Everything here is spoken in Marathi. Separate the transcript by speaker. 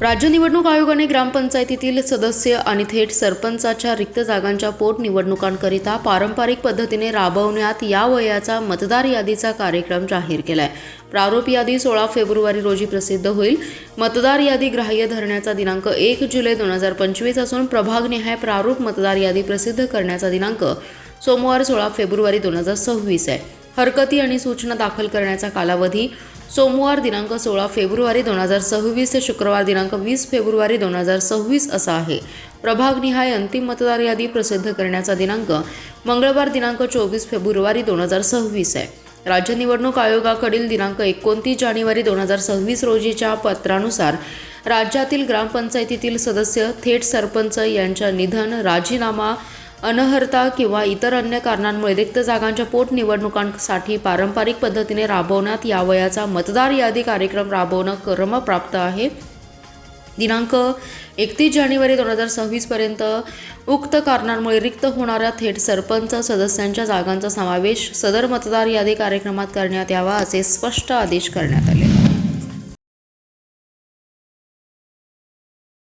Speaker 1: राज्य निवडणूक आयोगाने ग्रामपंचायतीतील सदस्य आणि थेट सरपंचाच्या रिक्त जागांच्या पोटनिवडणुकांकरिता पारंपरिक पद्धतीने राबवण्यात यावयाचा मतदार यादीचा कार्यक्रम जाहीर केलाय। प्रारूप यादी 16 फेब्रुवारी रोजी प्रसिद्ध होईल। मतदार यादी ग्राह्य धरण्याचा दिनांक 1 जुलै 2025 असून प्रभागनिहाय प्रारूप मतदार यादी प्रसिद्ध करण्याचा दिनांक सोमवार 16 फेब्रुवारी 2026 आहे। हरकती आणि सूचना दाखल करण्याचा कालावधी सोमवार दिनांक 16 फेब्रुवारी 2026 ते शुक्रवार दिनांक 20 फेब्रुवारी 2026 असा आहे। प्रभागनिहाय अंतिम मतदार यादी प्रसिद्ध करण्याचा दिनांक मंगळवार दिनांक 24 फेब्रुवारी 2026 आहे। राज्य निवडणूक आयोगाकडील दिनांक 29 जानेवारी 2026 रोजीच्या पत्रानुसार राज्यातील ग्रामपंचायतीतील सदस्य, थेट सरपंच यांच्या निधन, राजीनामा, अनर्हता किंवा इतर अन्य कारणांमुळे रिक्त जागांच्या पोटनिवडणुकांसाठी पारंपरिक पद्धतीने राबवण्यात यावयाचा मतदार यादी कार्यक्रम राबवणं क्रमप्राप्त आहे। दिनांक 31 जानेवारी 2026 पर्यंत उक्त कारणांमुळे रिक्त होणाऱ्या थेट सरपंच सदस्यांच्या जागांचा समावेश सदर मतदार यादी कार्यक्रमात करण्यात यावा असे स्पष्ट आदेश करण्यात आले।